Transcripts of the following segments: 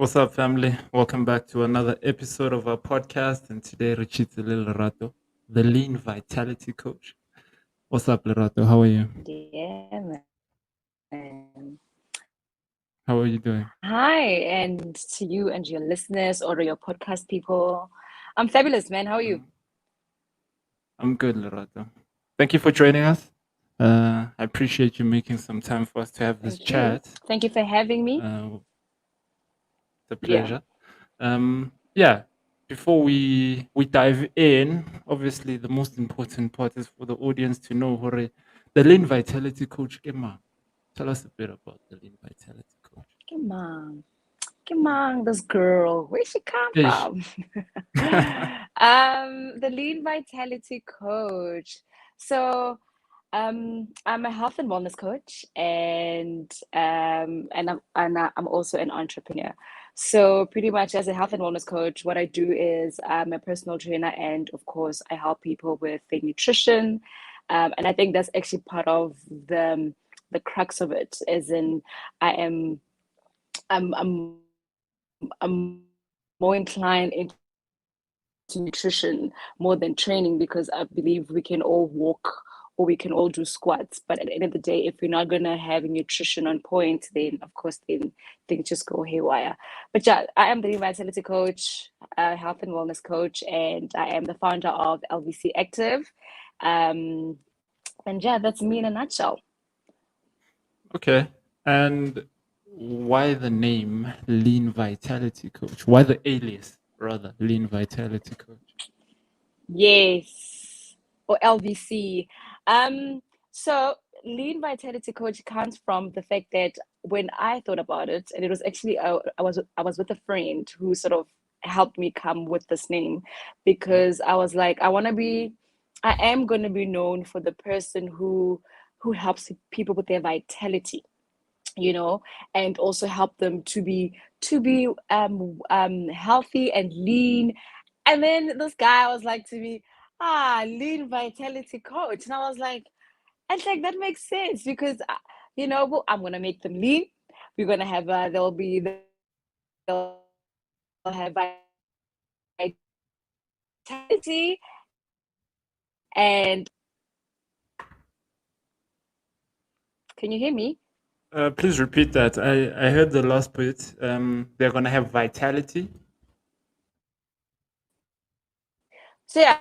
What's up, family? Welcome back to another episode of our podcast. And today, Richit's Lerato, the lean vitality coach. What's up, Lerato? How are you? Yeah, man. How are you doing? Hi, and to you and your listeners or your podcast people. I'm fabulous, man. How are you? Mm, I'm good, Lerato. Thank you for joining us. I appreciate you making some time for us to have this Thank you. chat. Thank you for having me. Uh, it's a Yeah. pleasure. Yeah, before we dive in, obviously the most important part is for the audience to know Hore, the lean vitality coach Emma. Tell us a bit about the lean vitality coach. Come on. Come on, this girl. Where she come Ish. from? The lean vitality coach. So, I'm a health and wellness coach, and I'm also an entrepreneur. So pretty much as a health and wellness coach, what I do is I'm a personal trainer, and of course, I help people with their nutrition. And I think that's actually part of the crux of it, as in I am I'm more inclined into nutrition more than training because I believe we can all walk or we can all do squats. But at the end of the day, if we're not gonna have nutrition on point, then of course then things just go haywire. But yeah, I am the vitality coach, health and wellness coach, and I am the founder of LVC Active. Um, and yeah, that's me in a nutshell. Okay. And why the name Lean Vitality Coach? Why the alias, rather, Lean Vitality Coach? Yes, or LVC. Um, so lean vitality coach comes from the fact that when I thought about it, and it was actually I was with a friend who sort of helped me come with this name Yeah. because I was like, I am going to be known for the person who helps people with their vitality, and also help them to be healthy and lean. And then this guy was like to me, lean vitality coach. And I was like, and like that makes sense because well, I'm gonna make them lean. We're gonna have they'll have vitality and can you hear me? Please repeat that. I heard the last bit. They're going to have vitality. So yeah,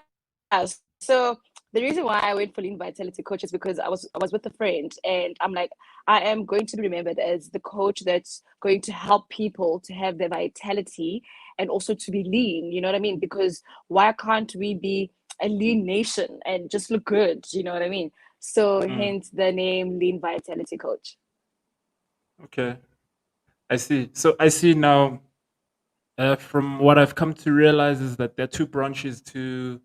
so the reason why I went for lean vitality coach is because I was with a friend and I'm like, I am going to be remembered as the coach that's going to help people to have their vitality and also to be lean, you know what I mean? Because why can't we be a lean nation and just look good, you know what I mean? So Mm, hence the name lean vitality coach. okay. I see. So I see now, from what I've come to realize, is that there are two branches to,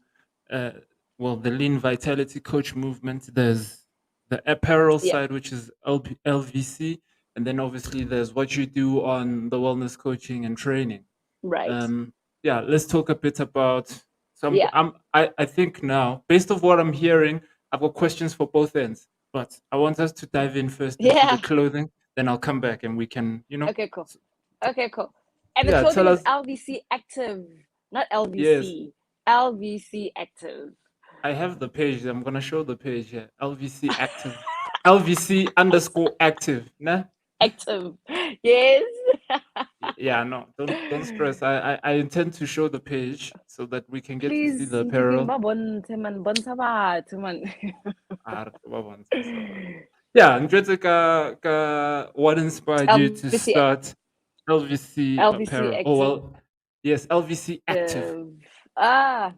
uh, well, the Lean Vitality Coach movement. There's the apparel Yeah, side, which is LVC, and then obviously there's what you do on the wellness coaching and training. right. Yeah, let's talk a bit about. So Yeah. I think now, based off what I'm hearing, I've got questions for both ends. But I want us to dive in first into the Yeah. clothing, then I'll come back and we can, Okay, cool. s- Okay, cool. And the yeah, clothing tell is us. LVC active, not Yes, LVC. LVC active. I have the page. I'm gonna show the page here. LVC active. LVC underscore active. Nah? Active. Yes. Yeah, no, don't stress. I intend to show the page so that we can get to see Please, the ngiging apparel. ba bontshe man, bontsha batho man. Ah, re tlo ba bontsha sona. Yeah, njwetse what inspired you to LVC start LVC LVC apparel? Oh active. well, yes, LVC active. Ah,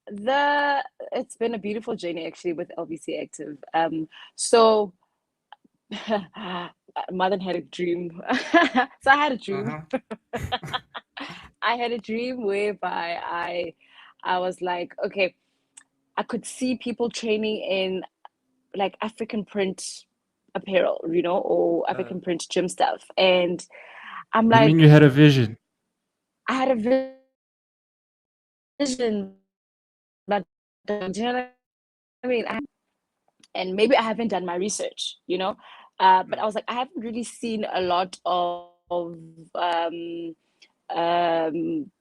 the it's been a beautiful journey actually with LVC active. So Mother had a dream. So I had a dream. Uh-huh. I had a dream whereby I was like, okay, I could see people training in like African print apparel, or Uh, African print gym stuff. And I'm you mean like, you had a vision? I had a vision, but do you know what I mean? And maybe I haven't done my research, but I was like, I haven't really seen a lot of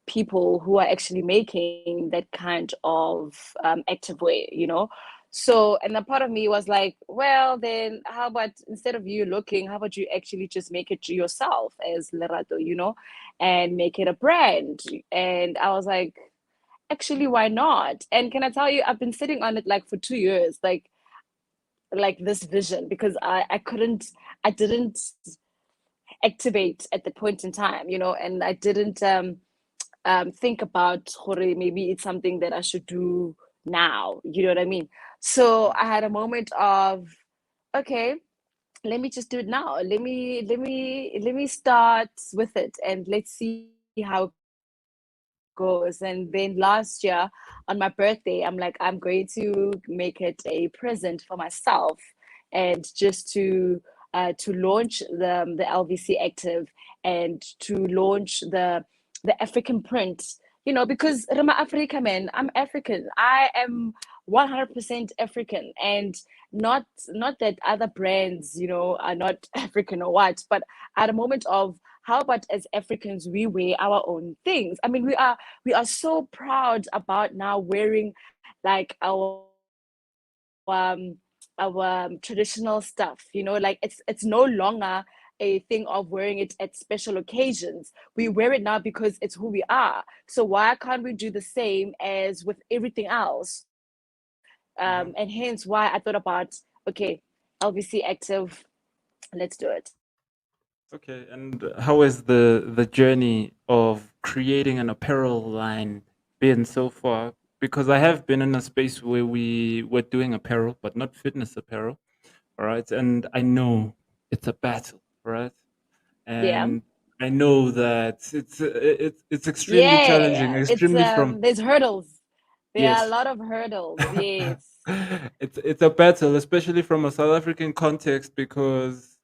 people who are actually making that kind of active wear, you know. So, and a part of me was like, well, then how about instead of you looking, how about you actually just make it yourself as Lerato, you know, and make it a brand? And I was like, actually, why not? And can I tell you, I've been sitting on it like for 2 years, like this vision, because I didn't activate at the point in time, you know, and I didn't think about maybe it's something that I should do now. You know what I mean? So I had a moment of, okay, let me just do it now. Let me start with it and let's see how it goes. And then last year on my birthday, I'm like, I'm going to make it a present for myself and just to launch the LVC Active and to launch the African print, you know, because Rama Africa, man, I'm African. I am 100% African, and not that other brands, you know, are not African or what, but at a moment of how about as Africans we wear our own things. I mean, we are so proud about now wearing like our traditional stuff, you know, like it's no longer a thing of wearing it at special occasions. We wear it now because it's who we are. So why can't we do the same as with everything else? And hence Mhm. why I thought about, okay, LVC Active, let's do it. Okay, and how has the journey of creating an apparel line been so far? Because I have been in a space where we were doing apparel, but not fitness apparel. All right, and I know it's a battle, right? Yeah. And I know that it's extremely challenging, Yeah, it's extremely from there's hurdles. There are a yes. lot of hurdles. Yes. It's a battle, especially from a South African context, because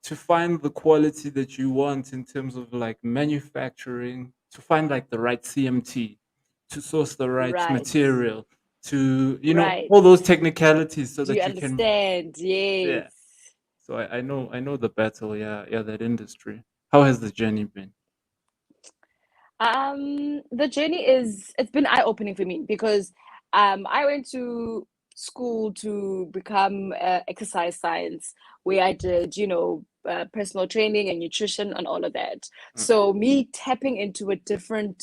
to find the quality that you want in terms of like manufacturing, to find like the right CMT, to source the right Right. material, to Right. all those technicalities so Do you that you can understand? Yes. yeah. So I know the battle, yeah, yeah, that industry. How has the journey been? The journey it's been eye-opening for me because I went to school to become exercise science, where I did, you know, personal training and nutrition and all of that. Uh, So me tapping into a different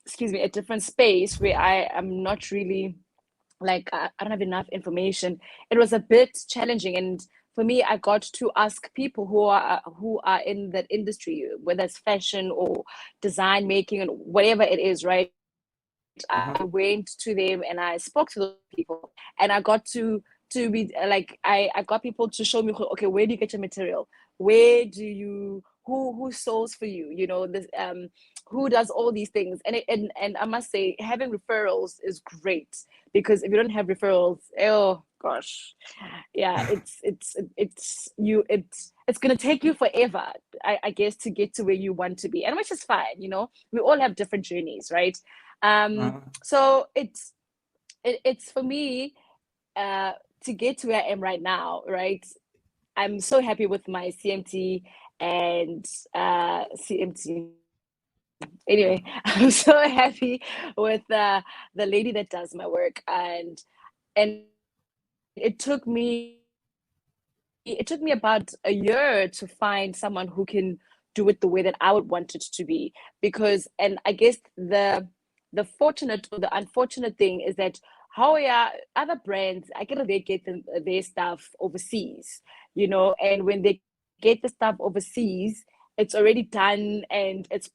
excuse me, a different space where I am not really like I don't have enough information. It was a bit challenging, and for me, I got to ask people who are in that industry, whether it's fashion or design making and whatever it is. Right? I went uh-huh. to them and I spoke to those people, and I got to be like I got people to show me, okay, where do you get your material? Where do you who source for you? You know this who does all these things, and I must say having referrals is great, because if you don't have referrals, oh gosh, yeah, it's gonna take you forever, I guess, to get to where you want to be, and which is fine. You know, we all have different journeys, right? Uh-huh. So it's for me uh to get to where I am right now, right? I'm so happy with my CMT and CMT. Anyway, I'm so happy with the lady that does my work, and it took me about a year to find someone who can do it the way that I would want it to be. Because, and I guess the fortunate or the unfortunate thing is that how other brands, I get they get their stuff overseas, you know, and when they get the stuff overseas, it's already done and it's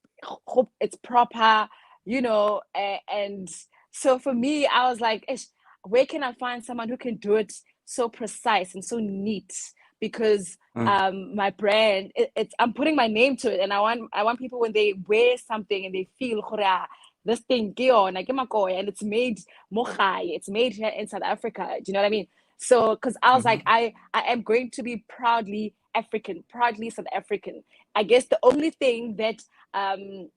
proper, you know, and so for me, I was like, "Ish, where can I find someone who can do it so precise and so neat?" Because Uh, my brand, it's I'm putting my name to it, and I want people when they wear something and they feel, "Hora, this thing and it's made mohai, it's made here in South Africa." Do you know what I mean? So, because I was like, mhm. I am going to be proudly African, proudly South African. I guess the only thing that um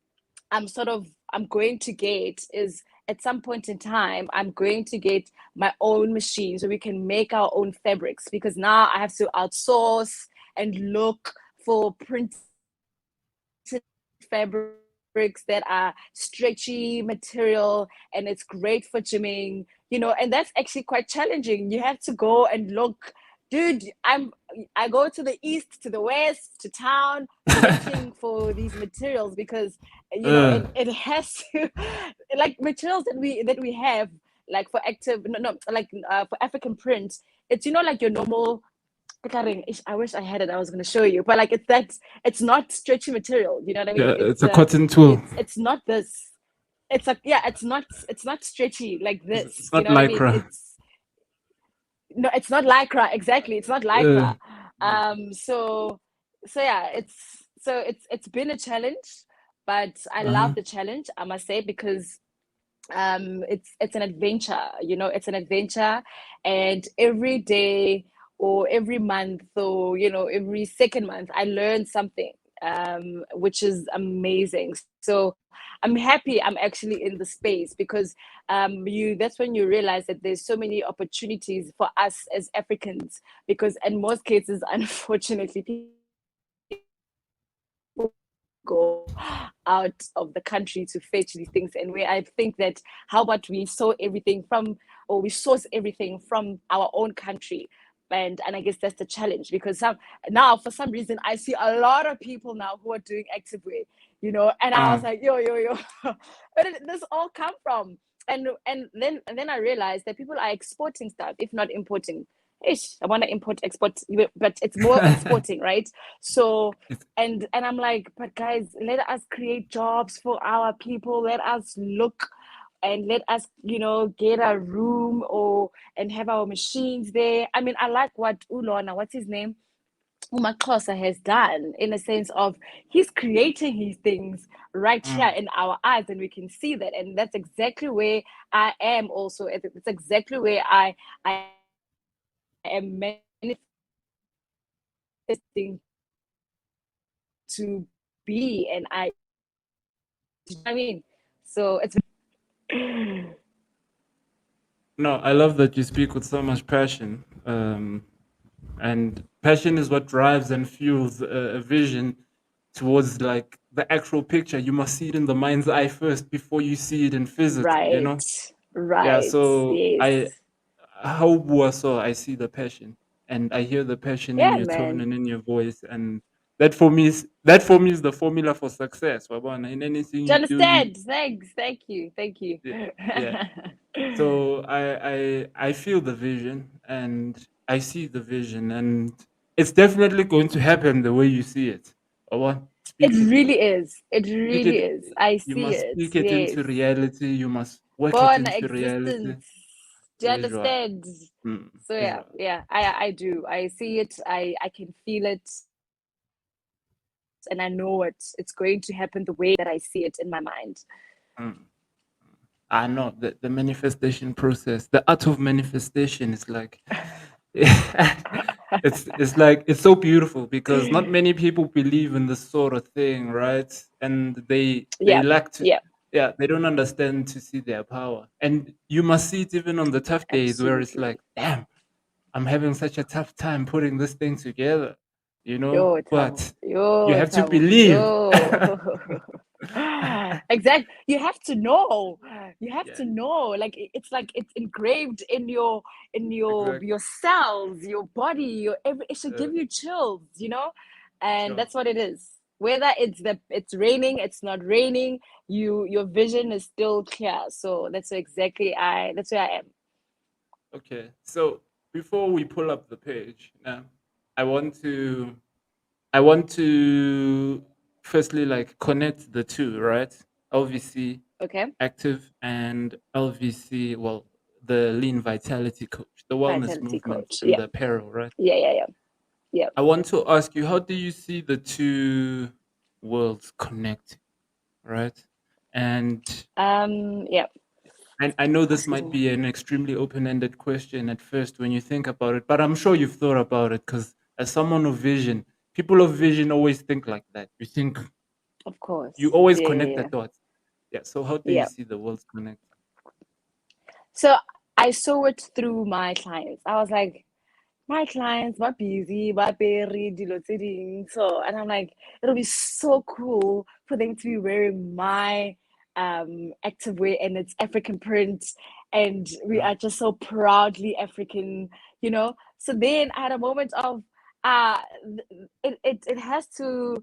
I'm going to get is, at some point in time, I'm going to get my own machine so we can make our own fabrics, because now I have to outsource and look for printed fabrics that are stretchy material, and it's great for gymming, and that's actually quite challenging. You have to go and look. Dude, I go to the east, to the west, to town, searching for these materials because Uh, it has to like materials that we have, like for active, no, no, like for African print, it's like your normal. I wish I had it. I was going to show you, but like it's not stretchy material. You know what I mean? yeah, it's a cotton tool. It's not this. It's like, yeah, it's not stretchy like It's this. You not know what I mean? lycra. It's no, it's not lycra. Exactly, it's not Uh, lycra. So yeah, it's been a challenge, but I love uh-huh. the challenge, I must say, because it's an adventure. It's an adventure, and every day or every month or every second month I learn something, which is amazing. So I'm happy I'm actually in the space because you that's when you realize that there's so many opportunities for us as Africans, because in most cases, unfortunately, people go out of the country to fetch these things, and where I think that how about we source everything from our own country. And I guess that's the challenge, because now for some reason I see a lot of people now who are doing activewear, and I uh, was like, yo, where did this all come from? And then I realized that people are exporting stuff, if not importing. Ish, I want to import export, but it's more exporting, right? So, it's, and I'm like, but guys, let us create jobs for our people. Let us look, and let us, get a room, or and have our machines there. I mean, I like what Ulona, what's his name, Umaxhosa, has done, in a sense of he's creating his things right here mm. in our eyes, and we can see that. And that's exactly where I am also. It's exactly where I am manifesting to be, and do you know what I mean? So it's No, I love that you speak with so much passion. And passion is what drives and fuels a vision towards like the actual picture. You must see it in the mind's eye first before you see it in physics. right, Yeah, right, so yes. how so I see the passion, and I hear the passion in Yeah, your tone man. and in your voice, and that for me is the formula for success. Wabona. In anything Do you you do, you understand? Thanks. Thank you. Thank you. yeah, yeah. So I feel the vision and I see the vision, and it's definitely going to happen the way you see it. Wabona. It Speak it. really is. It Speak really it. is. I You see must it. speak it Yes. into reality. You must work it Born into reality. existence. Do you Visual. understand? Mm, So yeah, visual. yeah. I do. I see it. I can feel it, and I know it's going to happen the way that I see it in my mind. Mm. I know the manifestation process, the art of manifestation is like it's so beautiful because not many people believe in this sort of thing, right? And they Yeah. lack to Yeah. yeah, they don't understand to see their power. And you must see it even on the tough days where it's like, Absolutely. damn, I'm having such a tough time putting this thing together, Yo, Tabo. But you Yo, have to Tabo. believe. Yo. Exactly. You have to know. You have Yeah, to know. It's like it's engraved in exactly. your cells, your body, it should Uh, give you chills. And sure. that's what it is. Whether it's raining, it's not raining, your vision is still clear. So that's where I am. Okay, so before we pull up the page, now I want to I want to firstly like connect the two, right? LVC Okay? active and LVC, well, the lean vitality coach, the wellness Vitality movement coach. and Yeah. the apparel, right? Yeah, yeah, yeah. Yeah. I want to ask you, how do you see the two worlds connect, right? And Yeah. I know this Excuse might me. be an extremely open-ended question at first when you think about it, but I'm sure you've thought about it because as someone of vision, people of vision always think like that. Of You course. always Yeah, connect yeah, the yeah. dots. Yeah. So how do you Yeah. see the worlds connect? So I saw it through my clients. I was like, my clients were busy, but very diluting. So, and I'm like, it'll be so cool for them to be wearing my activewear and it's African print, and we Mm, are just so proudly African, you know. So then I had a moment of uh it has to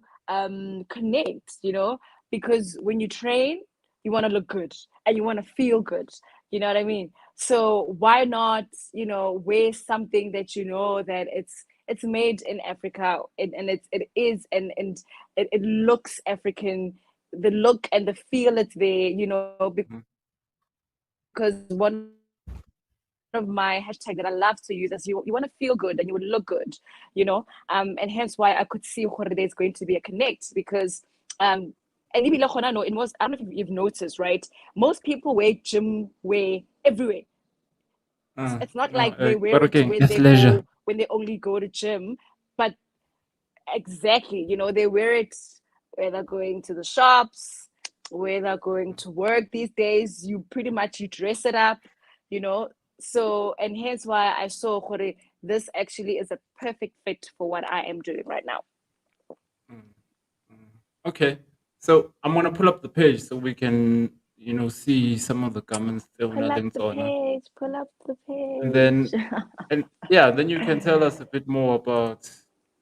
connect, you know, because when you train, you want to look good and you want to feel good. You know what I mean? So why not, you know, wear something that you know that it's made in Africa, and it is, and it looks African, the look and the feel it's there, you know, because mm, one of my hashtags that I love to use is you want to feel good and you would look good, you know, and hence why I could see where there's going to be a connect because and even like, no, it was, I don't know if you've noticed, right? Most people wear gym wear everywhere. It's not like they no, wear it when working they go, athleisure. when they only go to gym, but exactly, you know, they wear it whether going to the shops, whether going to work these days. You pretty much you dress it up, you know. So and hence why I saw Jorge, this actually is a perfect fit for what I am doing right now. Mm, mm. Okay, so I'm gonna pull up the page so we can, see some of the comments still Pull up nothing's the on it. page, pull up the And then page. and yeah, then you can tell us a bit more about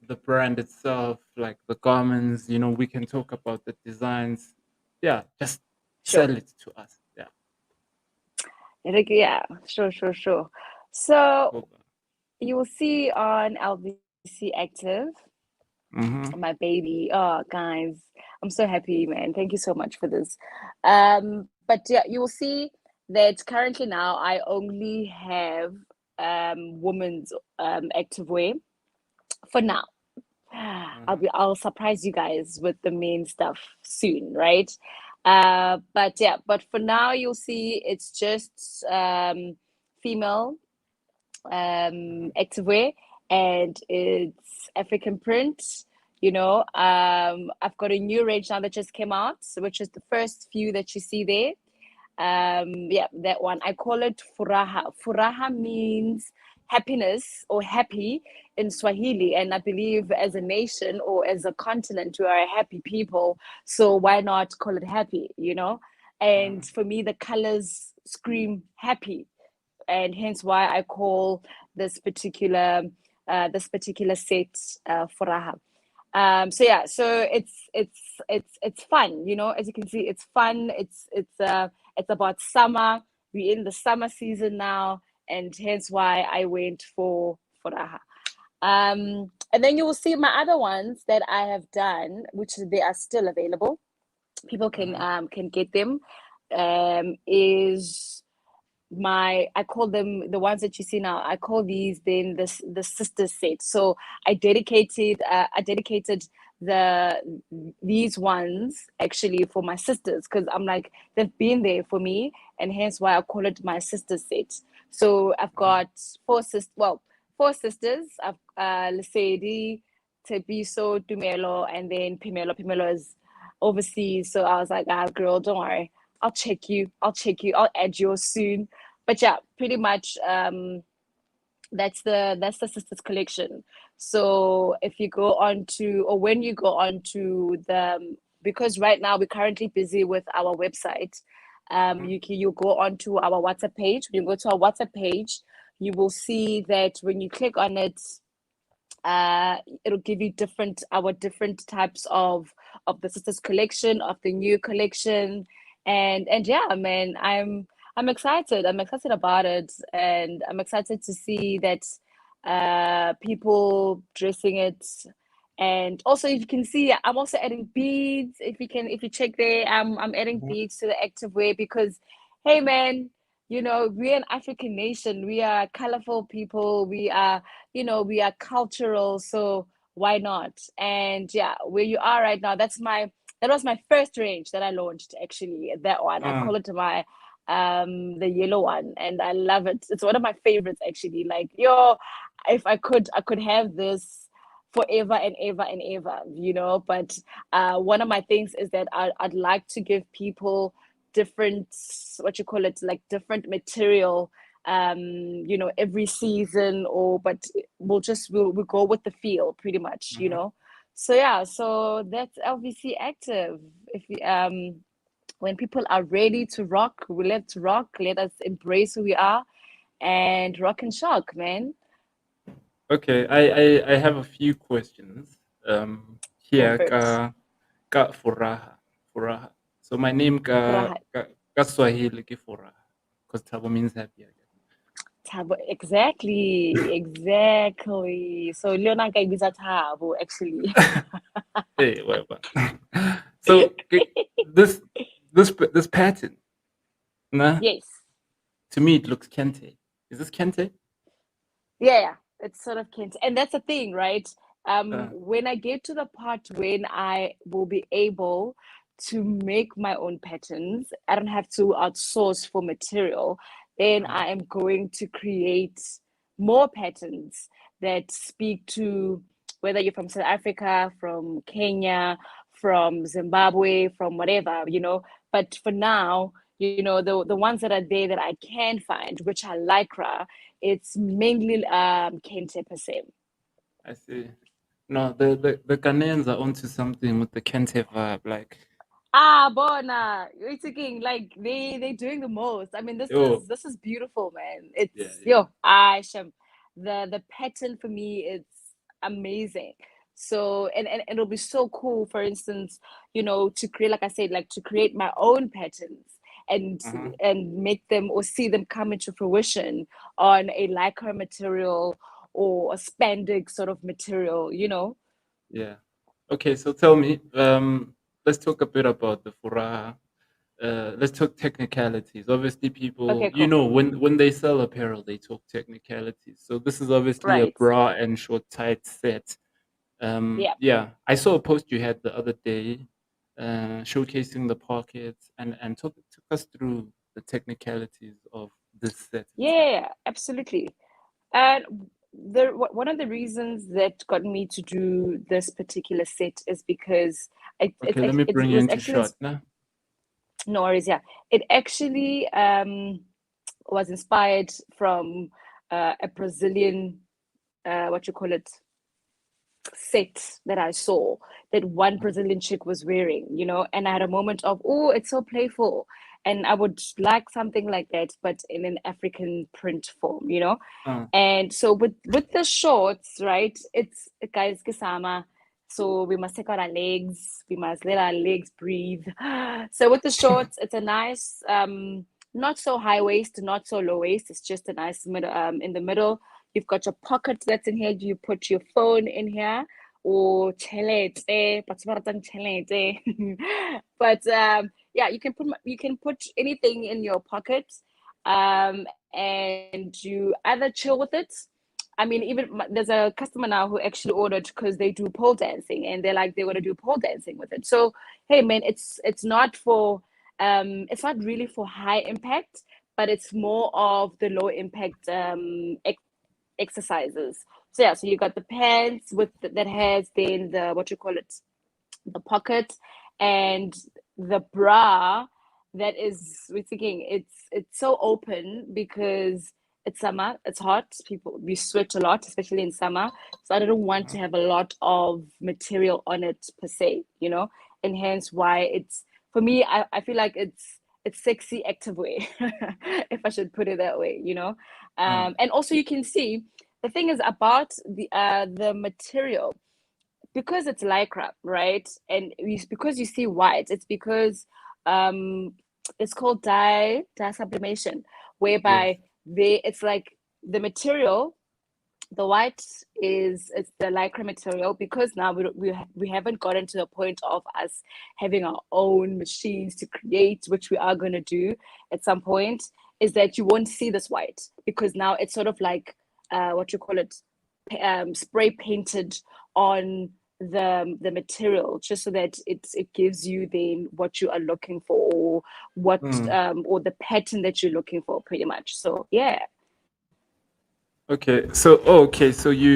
the brand itself, like the garments, we can talk about the designs. Yeah, just Sure. sell it to us. Yeah. Yeah, sure, sure, sure. So Cool. you will see on LBC Active, Mm-hmm. my baby. Oh, guys, I'm so happy, man. Thank you so much for this. But yeah, you will see that currently now I only have women's activewear for now. Mm-hmm. I'll surprise you guys with the main stuff soon, right? But yeah, but for now you'll see it's just female activewear, and it's African print. You know, I've got a new range now that just came out, which is the first few that you see there. Yeah, that one. I call it furaha. Furaha means happiness or happy in Swahili, and I believe as a nation or as a continent, we are a happy people. So why not call it happy? You know, and for me, the colors scream happy, and hence why I call this particular this particular set furaha. So yeah, so it's fun, you know. As you can see, it's fun. It's about summer. We're in the summer season now, and hence why I went for furaha. And then you will see my other ones that I have done, which they are still available. People Mm-hmm. can get them. Is my I call them the ones that you see now. I call these then the sister set. So I dedicated the these ones actually for my sisters, because I'm like they've been there for me, and hence why I call it my sister set. So I've got four sisters. I've Lesedi, Tebiso, Dumelo, and then Pimelo. Pimelo is overseas, so I was like, ah, girl, don't worry, I'll check you. I'll check you. I'll add yours soon. But yeah, pretty much that's the sisters collection. So if you go on to, or when you go on to the, because right now we're currently busy with our website. Mm-hmm. You go on to our WhatsApp page. When you go to our WhatsApp page, you will see that when you click on it, uh it'll give you different types of the sisters collection, of the new collection. And yeah, man, I'm excited about it, and I'm excited to see that people dressing it. And also, if you can see, I'm also adding beads. If you check there, I'm adding beads to the activewear because, hey man, you know, we're an African nation. We are colorful people. We are cultural, so why not? And yeah, where you are right now, that was my first range that I launched, actually. That one, I Mm-hmm. call it my the yellow one, and I love it. It's one of my favorites, actually. Like, yo, if I could have this forever and ever and ever, but one of my things is that I'd like to give people different, what you call it, like different material, every season, or but we'll go with the feel pretty much, Mm-hmm. so yeah, so that's LVC active. If you, when people are ready to rock, we let's rock, let us embrace who we are and rock and shock, man. Okay, I have a few questions. Go Here, for it. ka Furaha. Furaha. So my name Furaha. ka Swahili ke Furaha. Because Tabo means happy, I guess. Tabo, exactly. So Leona Ibiza Tabo, actually. Hey, whatever. So this this pattern, nah, Yes. to me it looks kente. Is this kente? Yeah, it's sort of kin, and that's the thing, right? Uh, When I get to the part when I will be able to make my own patterns, I don't have to outsource for material, then uh, I am going to create more patterns that speak to whether you're from South Africa, from Kenya, from Zimbabwe, from whatever, But for now, the ones that are there that I can find, which are lycra, it's mainly Kente per se. I see. No, the Ghanaians are onto something with the kente vibe. Like, Ah, Bona, you're thinking like they doing the most. I mean, this oh, is this is beautiful, man. yeah, It's yeah. yo, I sham. The pattern for me, it's amazing. So and it'll be so cool, for instance, to create, like I said, like to create my own patterns and Uh-huh. and make them or see them come into fruition on a lycra material or a spandex sort of material. Yeah. Okay, so tell me, let's talk a bit about the furaha. Let's talk technicalities. Obviously, people, Okay, cool. when they sell apparel, they talk technicalities. So this is obviously a Right. bra and short tight set. Yeah. Yeah, I saw a post you had the other day, showcasing the pockets and took us through the technicalities of this set itself. Yeah, absolutely. And one of the reasons that got me to do this particular set is because Okay, let me it bring you was into actually shot now. no worries, yeah. It actually was inspired from a Brazilian what you call it set that I saw that one Uh-huh. Brazilian chick was wearing, and I had a moment of, oh, it's so playful. And I would like something like that, but in an African print form. Uh, And so with the shorts, right? It's guys kisama. So we must take out our legs, we must let our legs breathe. So with the shorts, it's a nice not so high waist, not so low waist. It's just a nice middle in the middle. You've got your pocket that's in here. You put your phone in here or chelete, but yeah, you can put anything in your pocket, and you either chill with it. I mean, even there's a customer now who actually ordered because they do pole dancing and they're like they want to do pole dancing with it. So hey, man, it's not really for high impact, but it's more of the low impact exercises. So yeah, so you got the pants that has then the what you call it, the pocket, and the bra that is, we're thinking it's so open because it's summer, it's hot, people we sweat a lot, especially in summer. So I didn't want uh, to have a lot of material on it per se. And hence why it's, for me, I feel like it's sexy active way, if I should put it that way. uh, And also you can see the thing is about the material, because it's lycra, right? And because you see white, it's because um it's called dye sublimation, yes. whereby it's like the material, the white is it's the lycra material, because now we haven't gotten to the point of us having our own machines to create, which we are going to do at some point, is that you won't see this white because now it's sort of like what you call it, spray painted on the material, just so that it gives you then what you are looking for, or what Mm. or the pattern that you're looking for, pretty much. So yeah. Okay, so okay, so you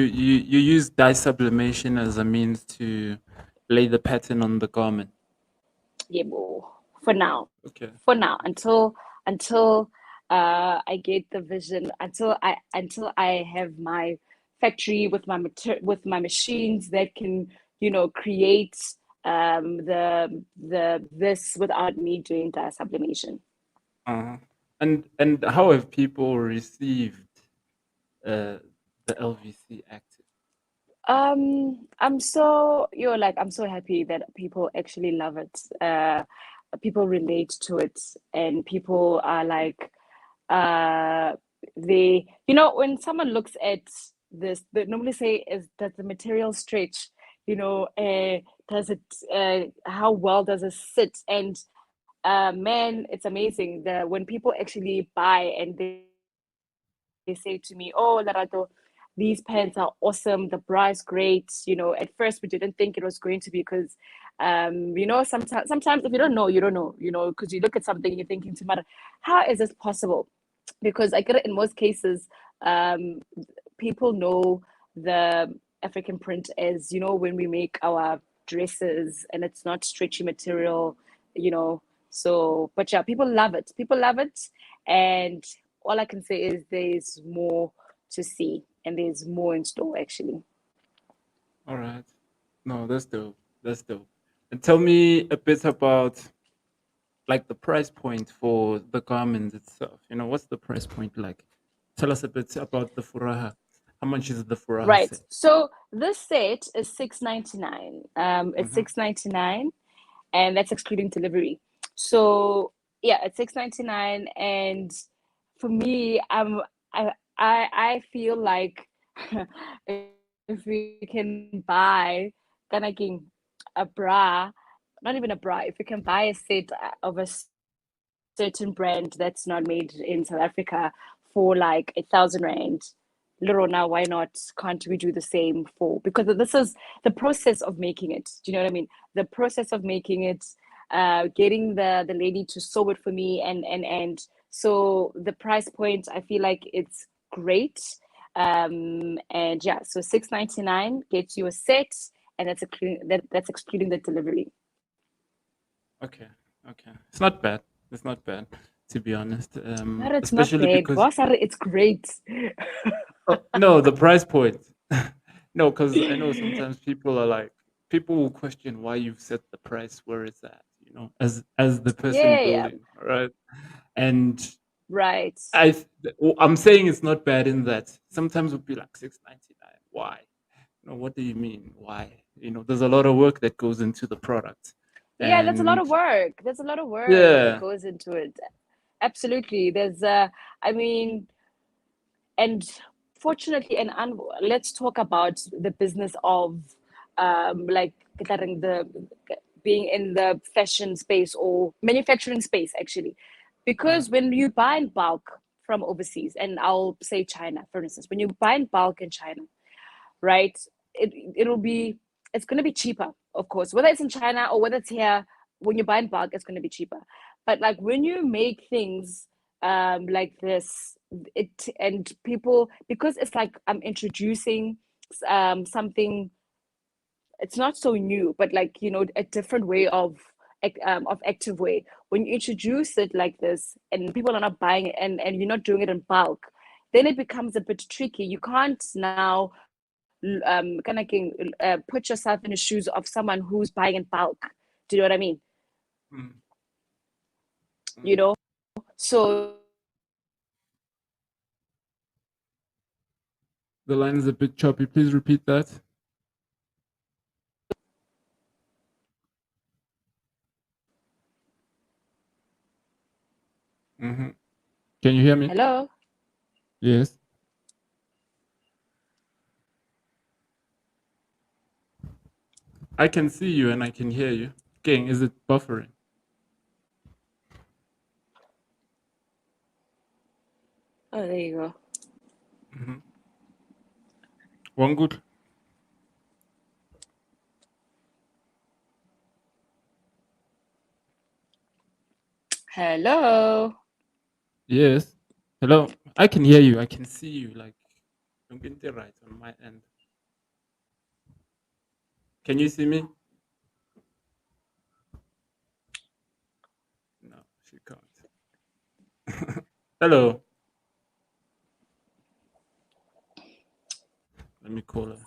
use dye sublimation as a means to lay the pattern on the garment. Yeah, for now, Okay. for now, Okay. until I get the vision until I have my factory with with my machines that can, create the this without me doing dye sublimation. Uh-huh. And how have people received uh, the LVC active? I'm so happy that people actually love it. People relate to it, and people are like, uh, when someone looks at this, they normally say, "Is does the material stretch? Does it? How well does it sit?" And man, it's amazing. When people actually buy and they say to me, "Oh, Lerato, these pants are awesome. The bra is great." At first we didn't think it was going to be because, sometimes if you don't know, you don't know. Because you look at something and you're thinking to matter, how is this possible? Because I get it in most cases. People know the African print as, when we make our dresses and it's not stretchy material, you know. So, but yeah, people love it. People love it. And all I can say is there's more to see and there's more in store actually. All right. No, that's dope. That's dope. And tell me a bit about like the price point for the garment itself. What's the price point like? Tell us a bit about the furaha. How much is the furaha Right. set? So this set is 6.99. It's Mm-hmm. 6.99, and that's excluding delivery. So yeah, it's 6.99, and for me, I feel like if we can buy kanaking a bra, not even a bra, if we can buy a set of a certain brand that's not made in South Africa for like 1,000 rand, little, now why not? Can't we do the same for, because this is the process of making it. Do you know what I mean? The process of making it, getting the lady to sew it for me, and so the price point, I feel like it's great. And yeah, so 6.99 gets you a set, and that's excluding the delivery. Okay. Okay. It's not bad. It's not bad, to be honest. But it's not Especially bad. because Boss, it's great. no, the price point. No, because I know sometimes people are like people will question why you've set the price where it's at. As the person Yeah, yeah, building, all right? And right. I'm saying it's not bad in that sometimes it would be like 6.99. Why? What do you mean? Why? There's a lot of work that goes into the product, Yeah, that's a lot and of work. There's a lot of work that yeah, goes into it. Absolutely. I mean, and fortunately, let's talk about the business of, like, getting the being in the fashion space or manufacturing space, actually, uh, because when you buy in bulk from overseas, and I'll say China, for instance, when you buy in bulk in China, right? It'll be it's going to be cheaper, of course, whether it's in China or whether it's here. When you buy in bulk, it's going to be cheaper. But like when you make things like this, it and people, because it's like I'm introducing something. It's not so new, but like, a different way of active way. When you introduce it like this and people are not buying it, and you're not doing it in bulk, then it becomes a bit tricky. You can't now kind of put yourself in the shoes of someone who's buying in bulk. Do you know what I mean? mm, You mm. know, so The line is a bit choppy. Please repeat that. Hmm. Can you hear me? hello. Yes, I can see you and I can hear you. Gang, is it buffering? Oh, there you go. Hmm. One good. Hello. Yes. Hello. I can hear you. I can see you. Like, don't get it right on my end. Can you see me? No, she can't. Hello. Let me call her.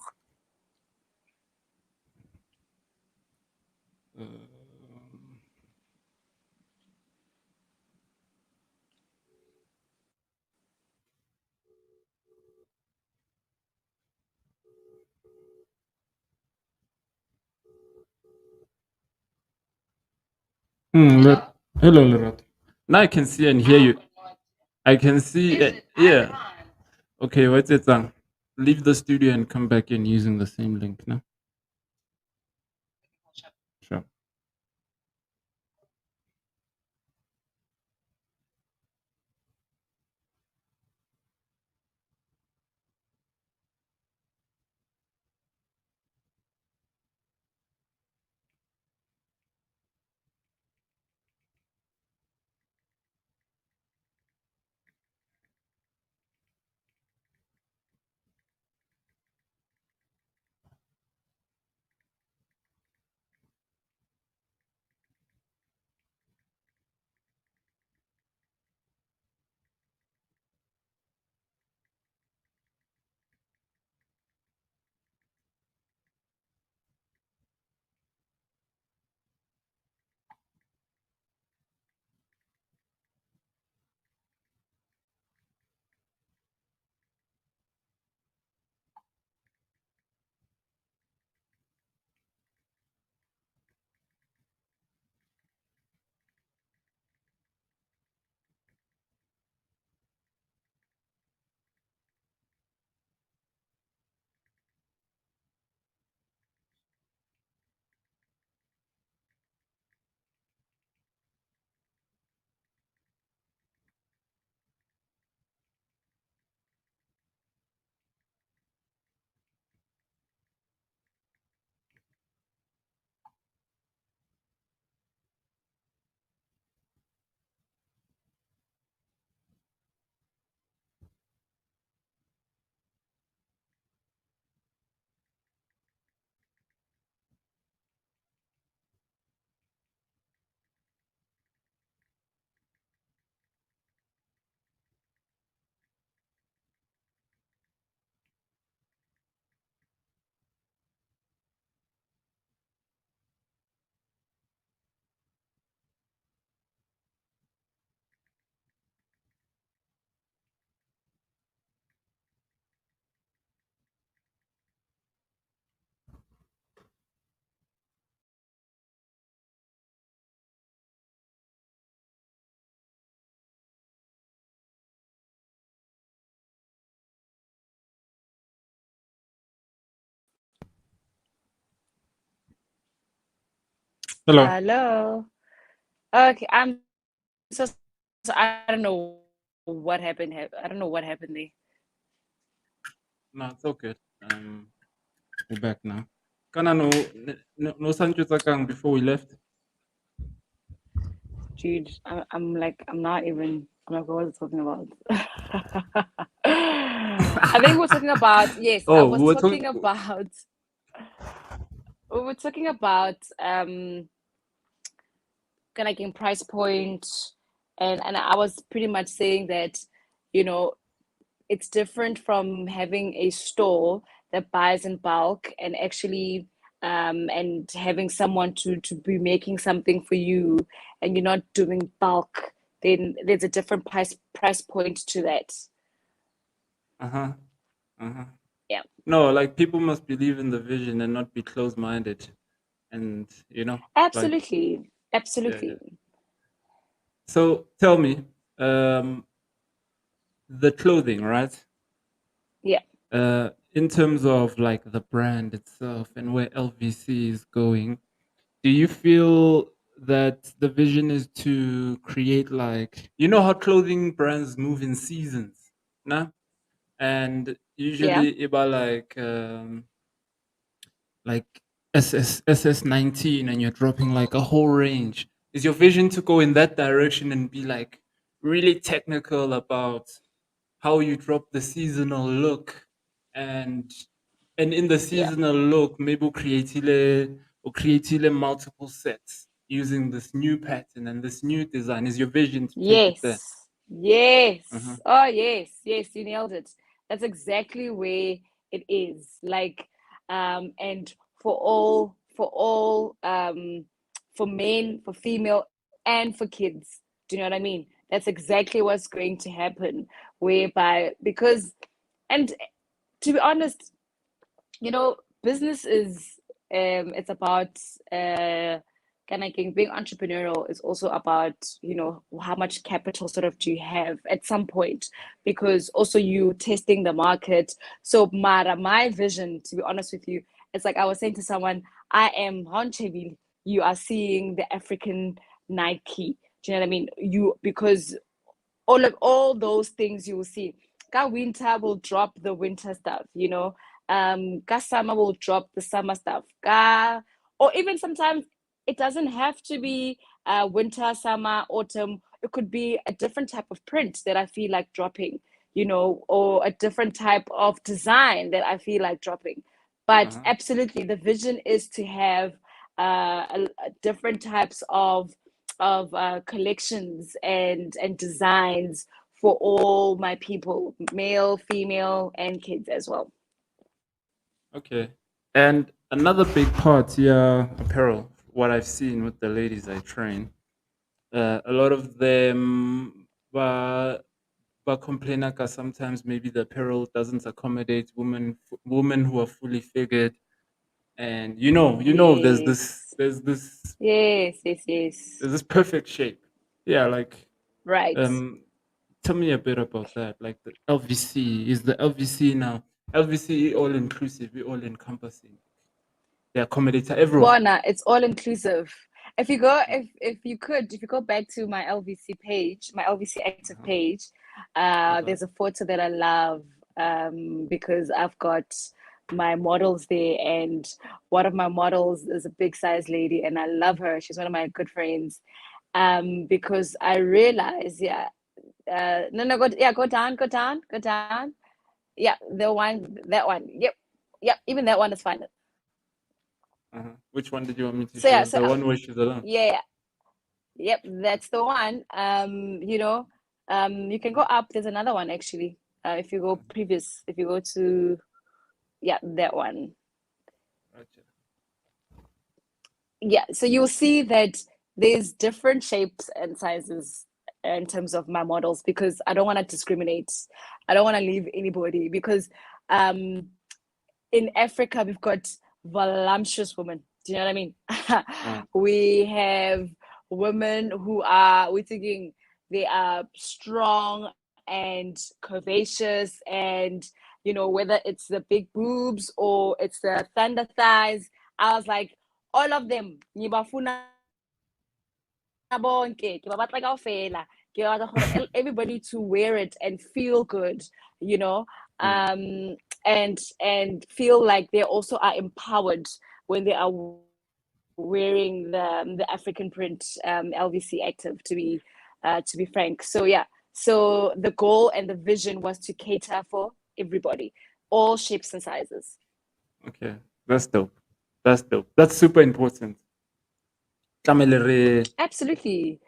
Hello, Lerato. Now I can see and hear you. I can see. Yeah. Okay, what's it song? Leave the studio and come back in using the same link. No. Sure. Hello. Hello. Okay, so I don't know what happened. I don't know what happened there. No, it's okay. We're back now. Kana no Sancho Takang before we left. Dude, I'm like, I'm not even, I'm like, what was I talking about? I think we're talking about, yes, I Oh, was we were talking. talking about, we were talking about, kind of like in price point. And I was pretty much saying that, you know, it's different from having a store that buys in bulk and actually and having someone to be making something for you and you're not doing bulk, then there's a different price point to that. Uh huh. Uh huh. Yeah, No, like people must believe in the vision and not be closed-minded. And like, absolutely, yeah, yeah. absolutely. So tell me, um, the clothing, right? Yeah, In terms of like the brand itself and where LVC is going, do you feel that the vision is to create like how clothing brands move in seasons, nah? And yeah, usually about like SS19 and you're dropping like a whole range. Is your vision to go in that direction and be like really technical about how you drop the seasonal look and in the yeah. seasonal look maybe create multiple sets using this new pattern and this new design? Is your vision to take it Yes, there? Uh-huh. Yes. Oh, yes. Yes, you nailed it. That's exactly where it is. Like, and for men, for female, and for kids. Do you know what I mean? That's exactly what's going to happen. Whereby, because, and to be honest, business is it's about kind of being entrepreneurial is also about how much capital sort of do you have at some point, because also you testing the market. So Mara, my vision, to be honest with you, it's like I was saying to someone, I am Honcheville, you are seeing the African Nike. Do you know what I mean? You because all those things you will see. Ka winter will drop the winter stuff, Ka summer will drop the summer stuff. Or even sometimes it doesn't have to be winter, summer, autumn. It could be a different type of print that I feel like dropping, or a different type of design that I feel like dropping. But Uh-huh. absolutely, the vision is to have different types of collections and designs for all my people, male, female, and kids as well. Okay. And another big part, yeah, apparel. What I've seen with the ladies I train, a lot of them, but complain like sometimes maybe the apparel doesn't accommodate women who are fully figured, and Yes. there's this Yes, yes, yes. there's this perfect shape. Yeah, like Right. um, tell me a bit about that. Like the LVC, is the LVC now LVC all inclusive, all encompassing. They accommodate everyone. Bona, it's all inclusive. If you go back to my LVC page, my LVC active Uh-huh. page, Uh-huh. there's a photo that I love, because I've got my models there, and one of my models is a big size lady, and I love her. She's one of my good friends. Because I realize, yeah, no, no, go down, go down, go down. Yeah, that one. Yep, yep. Even that one is fine. Uh-huh. Which one did you want me to So yeah, show? so The one where she's alone. yeah, yep, that's the one. You can go up. There's another one actually. If you go previous, if you go to, yeah, that one. Gotcha. Yeah, so you'll see that there's different shapes and sizes in terms of my models, because I don't want to discriminate. I don't want to leave anybody, because um in Africa, we've got voluptuous women. Do you know what I mean? Uh, We have women we're thinking they are strong and curvaceous, and whether it's the big boobs or it's the thunder thighs. I was like, all of them, ngibafuna bonke, ke ba batla kaofela. Ke batla gore everybody to wear it and feel good, you know, mm, and feel like they also are empowered when they are wearing the African print LVC active, to be frank. So yeah, so the goal and the vision was to cater for everybody, all shapes and sizes. okay. That's dope. That's dope. That's super important. Tlamehile Absolutely.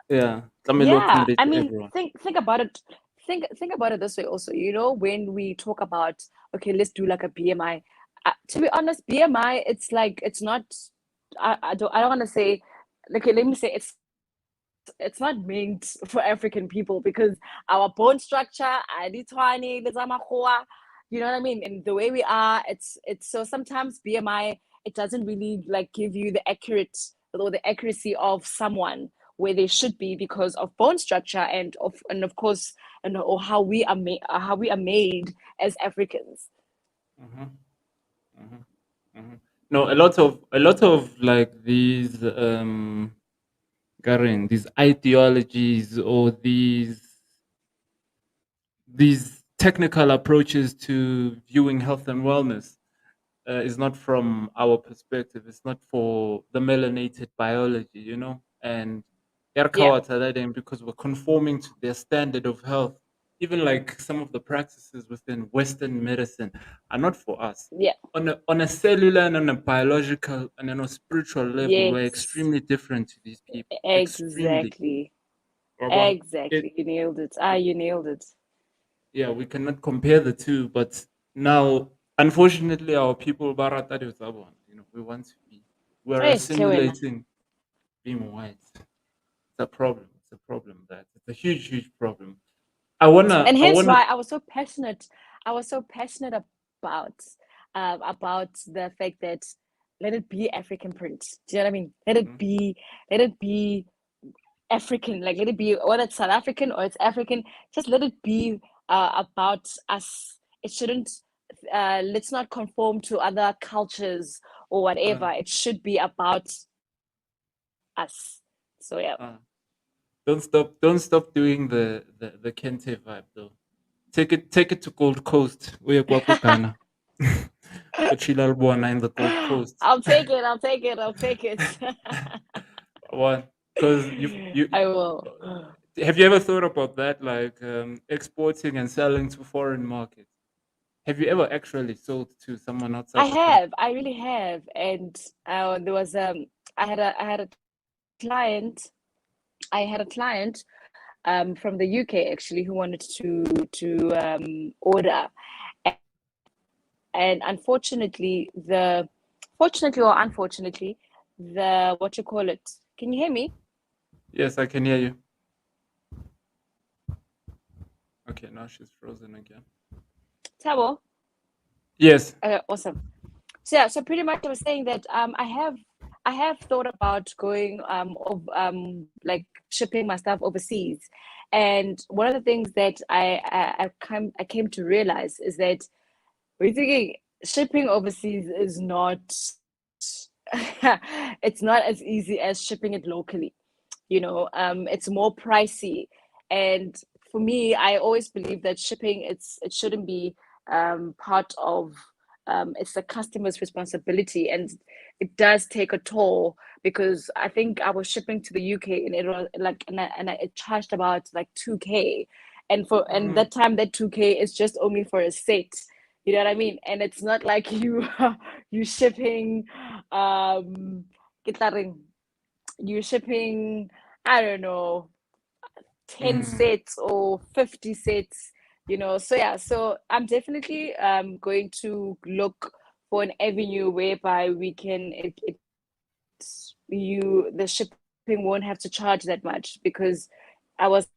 yeah. Tlamehile o Yeah, accommodate I mean, everyone. think about it. Think about it this way also. When we talk about, okay, let's do like a BMI. To be honest, BMI, it's like it's not. I don't want to say. Okay, let me say it's not meant for African people, because our bone structure, aditwani, you know what I mean, and the way we are, it's so sometimes BMI, it doesn't really like give you the accurate or the accuracy of someone where they should be, because of bone structure and of course, and or how we are made as Africans. Uh-huh. Uh-huh. Uh-huh. No, a lot of like these Karen, these ideologies or these technical approaches to viewing health and wellness is not from our perspective. It's not for the melanated biology, and Yeah, because we're conforming to their standard of health. Even like some of the practices within Western medicine are not for us. yeah, On a cellular and on a biological and on a spiritual level, we're yes, extremely different to these people. Extremely. exactly. Wabona. Exactly. You nailed it. Ah, you nailed it. Yeah, we cannot compare the two, but now, unfortunately, our people barata di Zabon, we want to be, we're Hey, Tlewena. assimilating being white. It's a problem. It's a problem. That it's a huge, huge problem. And I hence wanna. why I was so passionate. I was so passionate about the fact that let it be African print. Do you know what I mean? Mhm. Let it be African. Like let it be whether it's South African or it's African. Just let it be about us. It shouldn't. Let's not conform to other cultures or Uh, whatever. It should be about us. So yeah. uh, don't stop doing the Kente vibe though. Take it to Gold Coast. Uye kwako Ghana. Uchila Lubwana in the Gold Coast. I'll take it. I'll take it. I'll take it. One, because I will. have you ever thought about that, like exporting and selling to foreign markets? Have you ever actually sold to someone I outside the country? have. I really have. And there was I had a client. I had a client from the UK actually who wanted to order, and unfortunately the fortunately or unfortunately the what you call it. Can you hear me? Yes, I can hear you. Okay, now she's frozen again. Tabo. Yes. Awesome. So yeah, so pretty much I was saying that I have thought about going like shipping my stuff overseas, and one of the things that I came to realize is that we're thinking shipping overseas is not it's not as easy as shipping it locally. It's more pricey, and for me I always believe that shipping it shouldn't be part of it's the customer's responsibility, and it does take a toll because I think I was shipping to the UK and it was like it charged about like 2K, and Mhm. that time that 2K is just only for a set. You know what I mean? And it's not like you shipping kita you're shipping, I don't know, 10 Mhm. sets or 50 sets, So yeah, so I'm definitely going to look for an avenue whereby we can the shipping won't have to charge that much, because I was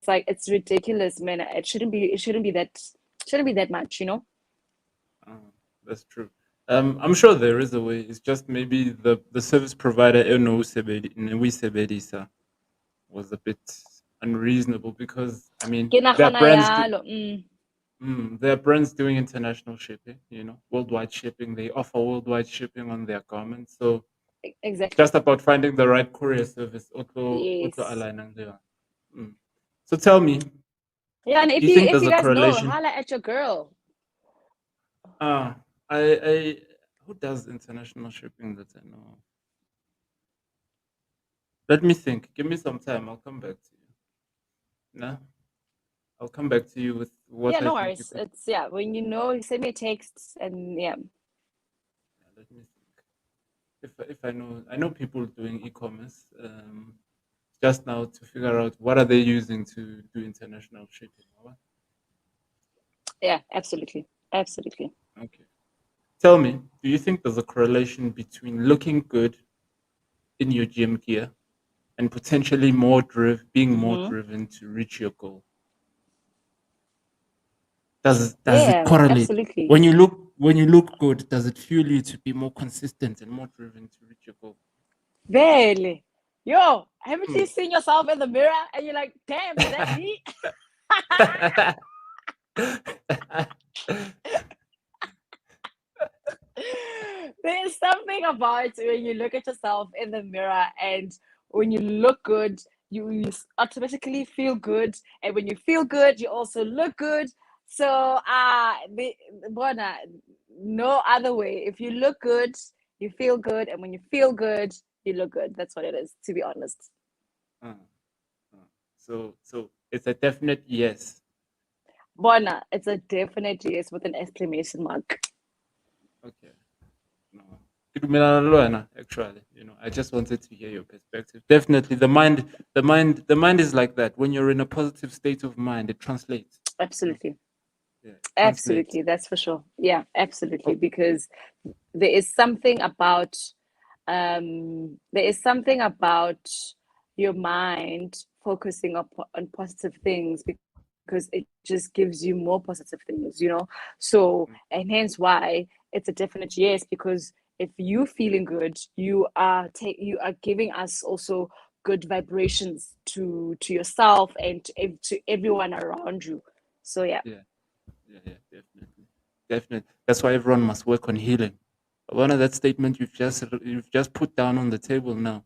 like, it's ridiculous, man. It shouldn't be that much. Uh, that's true. I'm sure there is a way. It's just maybe the service provider in was a bit unreasonable because I mean Ke there are nagana brands yalo. there are brands doing international shipping, worldwide shipping. They offer worldwide shipping on their garments. So it's Exactly. just about finding the right courier service. Auto Yes. align and there. Mm. So tell me, Yeah, and do if you you think if there's you a guys know, correlation? holla at your girl. Ah, I who does international shipping that I know? Let me think. Give me some time. I'll come back to you. No, I'll come back to you with Yeah, what I no think you worries. could. It's yeah, when you know, you send me a text, and yeah. Yeah, let me think. If I know people doing e-commerce. Just now to figure out what are they using to do international shipping. Yeah, absolutely. Absolutely. Okay. Tell me, do you think there's a correlation between looking good in your gym gear and potentially being more Mm-hmm. driven to reach your goal? Does it Yeah, correlate? absolutely. When you look good, does it fuel you to be more consistent and more driven to reach your goal? Barely. Yo, haven't Hmm. you seen yourself in the mirror and you're like, damn, is that me? There's something about when you look at yourself in the mirror, and when you look good, you automatically feel good. And when you feel good, you also look good. So, Bona, no other way. If you look good, you feel good. And when you feel good, you look good. That's what it is, to be honest. Uh, uh. So it's a definite yes. Bona, it's a definite yes with an exclamation mark. Okay. No. Dumelana le wena, actually, I just wanted to hear your perspective. Definitely, the mind is like that. When you're in a positive state of mind, it translates. You know, Absolutely. yeah, it translates. Absolutely. That's for sure. Yeah, absolutely. Oh, Because there is something about there is something about your mind focusing on positive things because it just gives you more positive things. So, and hence why it's a definite yes, because if you feeling good, you are giving us also good vibrations to yourself and to everyone around you. So yeah. yeah, yeah, definitely, definitely. That's why everyone must work on healing. One of that statement you've just put down on the table now.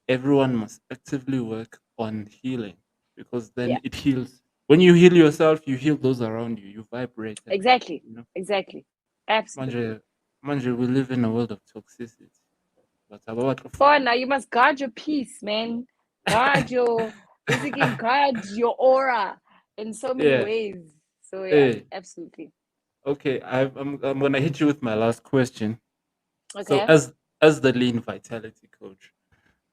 Everyone must actively work on healing because then Yeah, it heals. When you heal yourself, you heal those around you. You vibrate and exactly. you know. Exactly. Absolutely. Manje, manje we live in a world of toxicity. But about For now, you must guard your peace, man. Guard your, basically, guard your aura in so many yeah. ways. So, yeah, Hey, absolutely. okay. I'm gonna hit you with my last question. So, Okay. as the lean vitality coach,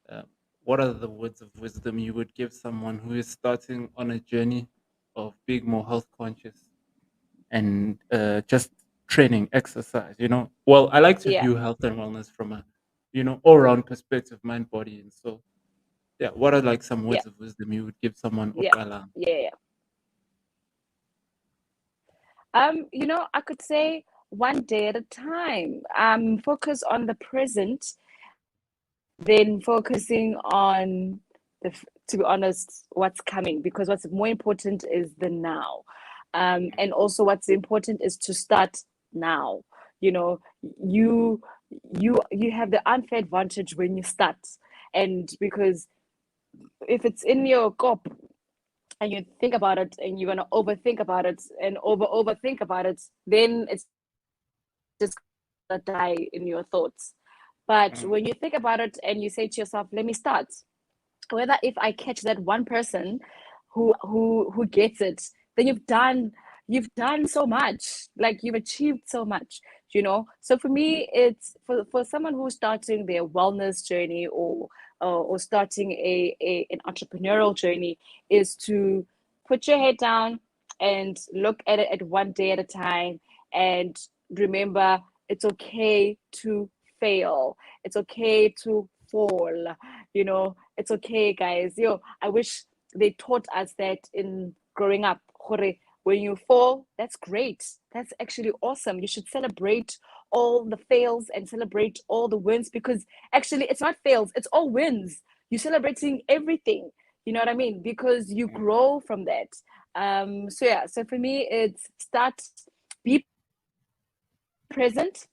um, what are the words of wisdom you would give someone who is starting on a journey of being more health conscious and just training, exercise? Well, I like to Yeah. view health and wellness from a all round perspective, mind, body, and soul. Yeah, what are like some Yeah. words of wisdom you would give someone Yeah. Okalang? Yeah. I could say one day at a time. Focus on the present, then focusing on to be honest, what's coming, because what's more important is the now. And also what's important is to start now. You know, you you have the unfair advantage when you start. And because if it's in your cop and you think about it and you're gonna overthink about it and overthink about it, then it's just gonna die in your thoughts. But when you think about it and you say to yourself, let me start, whether if I catch that one person who gets it, then you've done so much, like you've achieved so much. So for me, it's for someone who's starting their wellness journey or starting an entrepreneurial journey, is to put your head down and look at it at one day at a time, and remember, it's okay to fail, it's okay to fall. It's okay, guys. I wish they taught us that in growing up. When you fall, that's great. That's actually awesome. You should celebrate all the fails and celebrate all the wins, because actually it's not fails, it's all wins. You're celebrating everything. You know what I mean? Because you Mm, grow from that. So yeah, so for me, it's start, be present,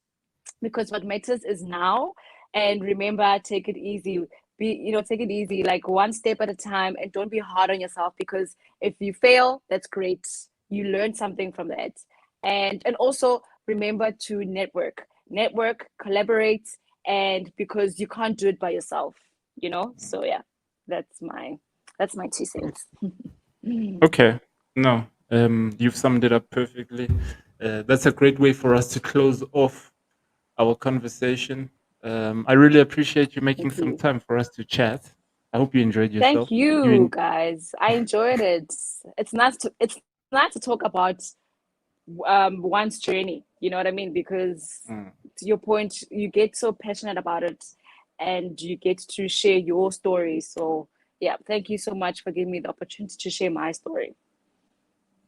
because what matters is now. And remember, take it easy. Take it easy, like one step at a time, and don't be hard on yourself, because if you fail, that's great. You learn something from that. And also remember to network, collaborate, and because you can't do it by yourself. So yeah, that's my that's my 2 cents. okay. No, you've summed it up perfectly. That's a great way for us to close off our conversation. I really appreciate you making Thank some you. time for us to chat. I hope you enjoyed yourself. Thank You you, in, guys. I enjoyed it. It's nice to talk about one's journey. You know what I mean? Because mm, to your point, you get so passionate about it, and you get to share your story. So yeah, thank you so much for giving me the opportunity to share my story.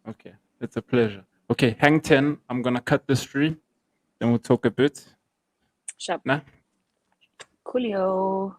okay, it's a pleasure. Okay, hang 10. I'm going to cut the stream. Then we'll talk a bit. Sharp. Nah. Coolio.